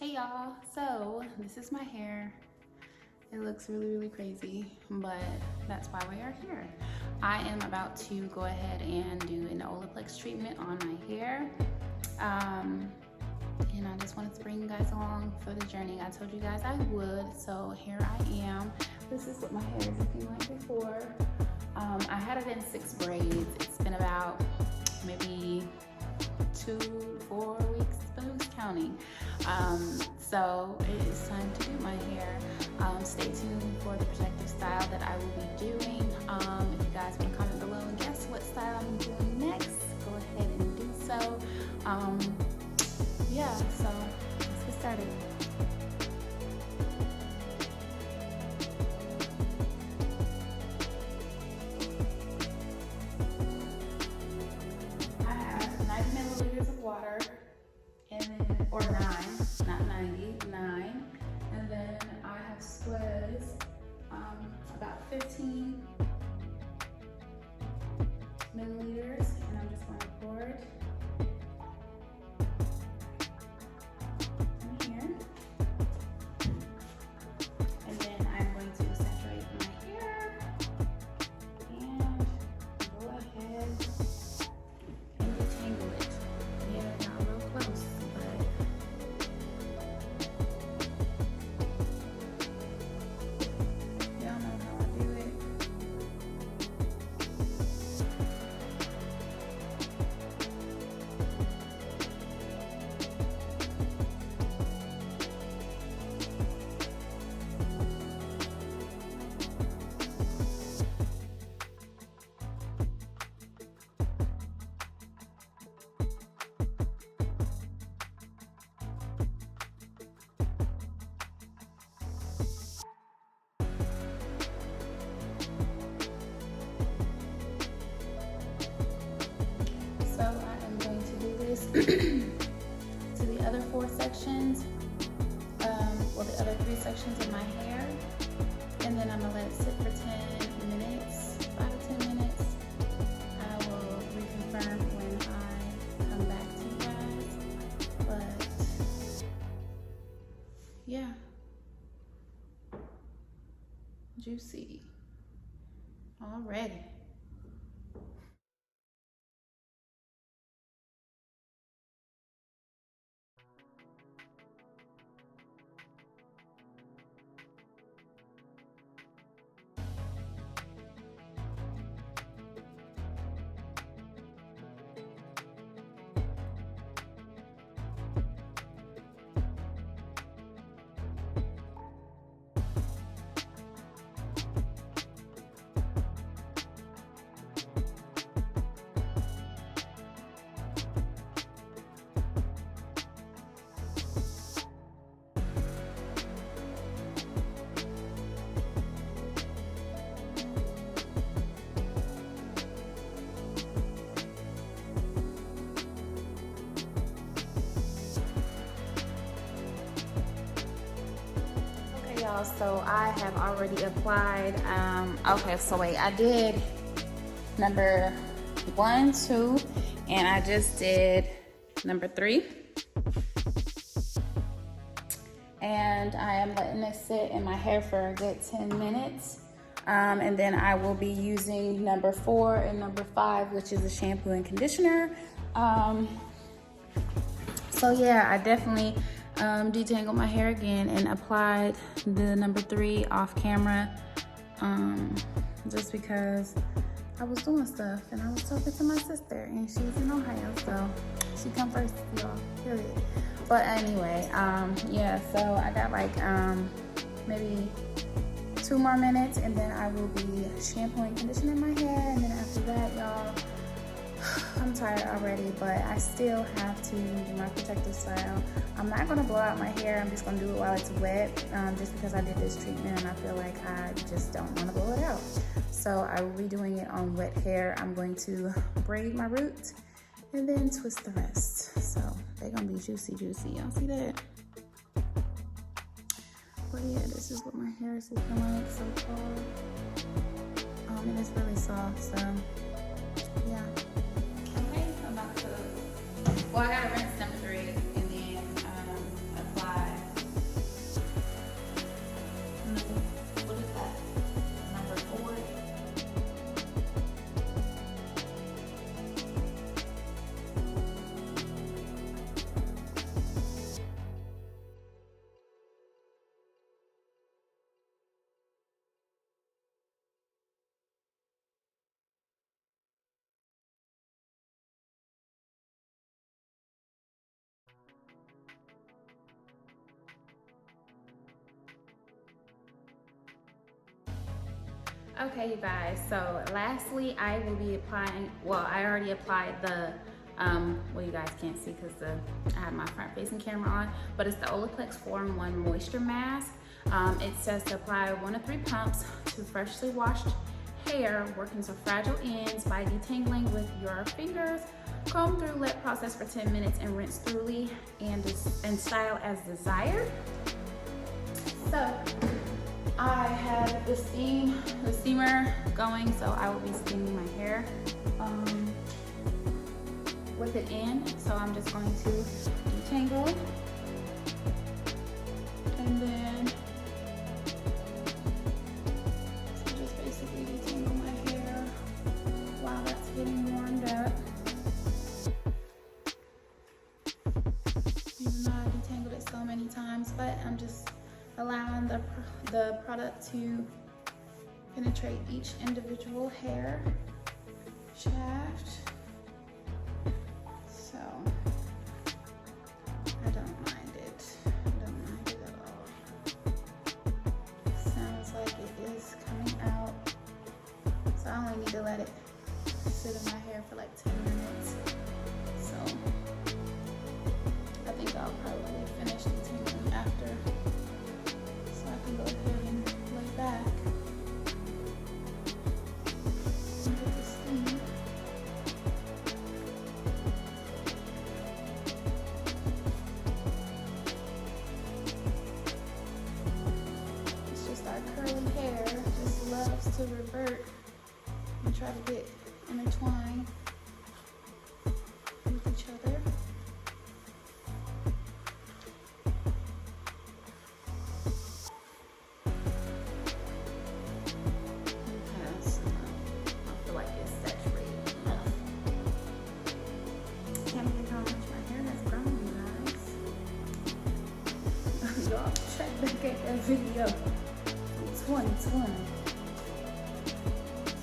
Hey y'all, so this is my hair. It looks really crazy, but that's why we are here. I am about to go ahead and do an Olaplex treatment on my hair. And I just wanted to bring you guys along for the journey. I told you guys I would, so here I am. This is what my hair is looking like before. I had it in 6 braids. It's been about maybe 4 weeks, but who's counting? So it is time to do my hair. Stay tuned for the protective style that I will be doing. If you guys want to comment below and guess what style I'm doing next, go ahead and do so. Yeah, so let's get started. I have 90 milliliters of water, and then, or 9, not 90, 9. And then I have squares, about 15 milliliters, and I'm just going to pour it in here. And then I'm going to saturate my hair and go ahead and detangle it. Yeah, not real close, but y'all know how I do it. So I am going to do this to the other 4 sections, or the other 3 sections of my hair, and then I'm gonna let it sit for 10 minutes, 5 to 10 minutes. I will reconfirm when I come back to you guys, but yeah, juicy already. Y'all, so I have already applied. Okay, so wait, I did number 1, 2, and I just did number 3. And I am letting this sit in my hair for a good 10 minutes. And then I will be using number 4 and number 5, which is the shampoo and conditioner. So yeah, I definitely detangled my hair again and applied the number 3 off camera, just because I was doing stuff and I was talking to my sister and she's in Ohio, so she come first, y'all, period. But anyway, yeah, so I got like maybe 2 more minutes, and then I will be shampooing, conditioning my hair, and then after that, y'all, I'm tired already, but I still have to do my protective style. I'm not gonna blow out my hair. I'm just gonna do it while it's wet, just because I did this treatment and I feel like I just don't wanna blow it out. So I will be doing it on wet hair. I'm going to braid my roots and then twist the rest. So they're gonna be juicy. Y'all see that? But yeah, this is what my hair is looking like so far. And it's really soft, so yeah. Okay, I'm about to, well, I gotta rinse number 3 and then apply Okay, you guys, so lastly, I will be applying, well, I already applied the, well, you guys can't see because I have my front facing camera on, but it's the Olaplex 4-in-1 Moisture Mask. It says to apply 1 to 3 pumps to freshly washed hair, working to fragile ends by detangling with your fingers. Comb through, let process for 10 minutes and rinse thoroughly and style as desired. So I have the steamer going, so I will be steaming my hair with it in. So I'm just going to detangle, and then just basically detangle my hair while that's getting warmed up. Even though I detangled it so many times, but I'm just allowing the product to penetrate each individual hair shaft. So I don't mind it. I don't mind it at all. Sounds like it is coming out. So I only need to let it sit in my hair for like 10 minutes. So I think I'll probably finish detangling after. Go ahead and lay back and get the steam. It's just our curly hair just loves to revert and try to get intertwined with each other. Check back at that video from 2020,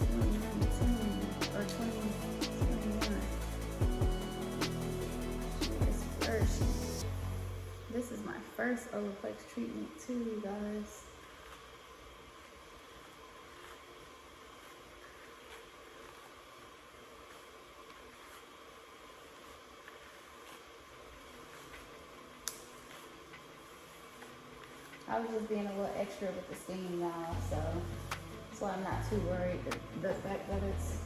2019, or 2021. This is my first Olaplex treatment too, you guys. I was just being a little extra with the steam, y'all, so that's why I'm not too worried. The fact that it's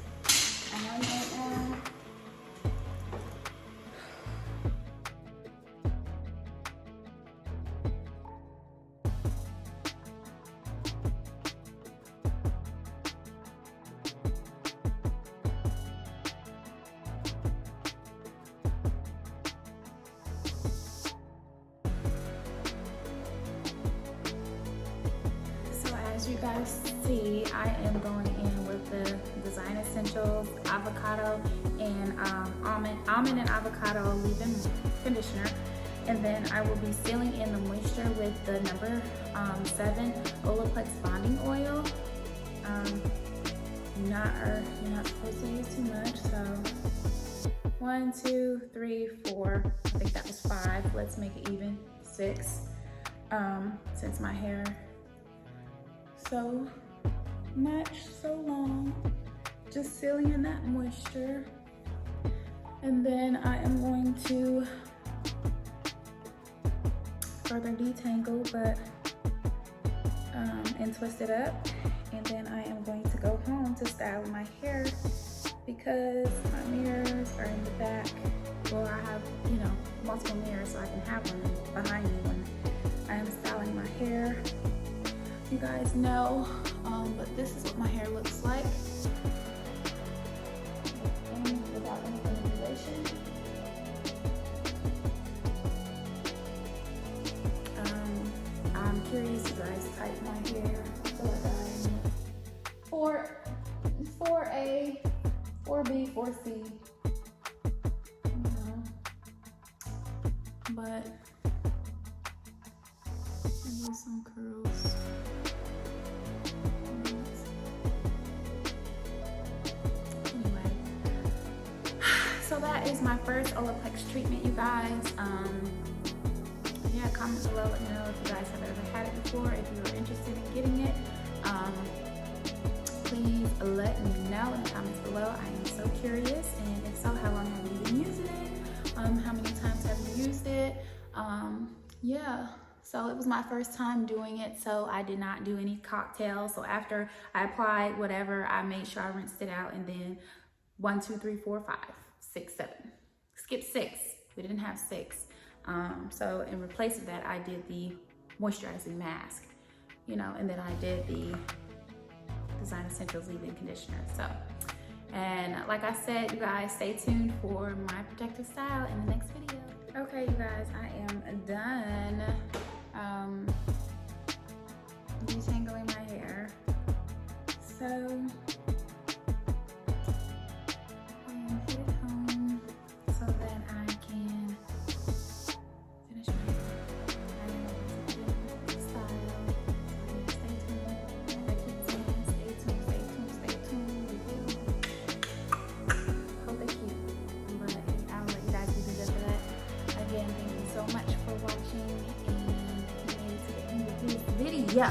on right now. As you guys see, I am going in with the Design Essentials avocado and almond and avocado leave-in conditioner, and then I will be sealing in the moisture with the number 7 Olaplex bonding oil. You're not supposed to use too much, so 1, 2, 3, 4. I think that was 5. Let's make it even 6. Since my hair so much, so long, just sealing in that moisture. And then I am going to further detangle, but and twist it up. And then I am going to go home to style my hair because my mirrors are in the back. Well, I have, multiple mirrors, so I can have one behind me when I am styling my hair. You guys know, but this is what my hair looks like without any manipulation. I'm curious, you guys type my hair. So like 4A, 4B, 4C. But there's some curls. So that is my first Olaplex treatment, you guys. Yeah, comment below, let me know if you guys have ever had it before, if you are interested in getting it. let me know in the comments below. I am so curious, and if so, how long have you been using it? How many times have you used it? Yeah, so it was my first time doing it, so I did not do any cocktails. So after I applied whatever, I made sure I rinsed it out, and then 1, 2, 3, 4, 5, 6, 7. Skip 6. We didn't have 6. So in replace of that, I did the moisturizing mask, you know, and then I did the Design Essentials leave-in conditioner. So, and like I said, you guys, stay tuned for my protective style in the next video. Okay, you guys, I am done detangling my hair. So I am headed home so that I can finish my hair. I am going to do style. Stay tuned. Like I keep saying, stay tuned, stay tuned, stay tuned. Hope they're cute. But I'll let you guys do the rest of that. Again, thank you so much for watching, and you made it to the end of this video.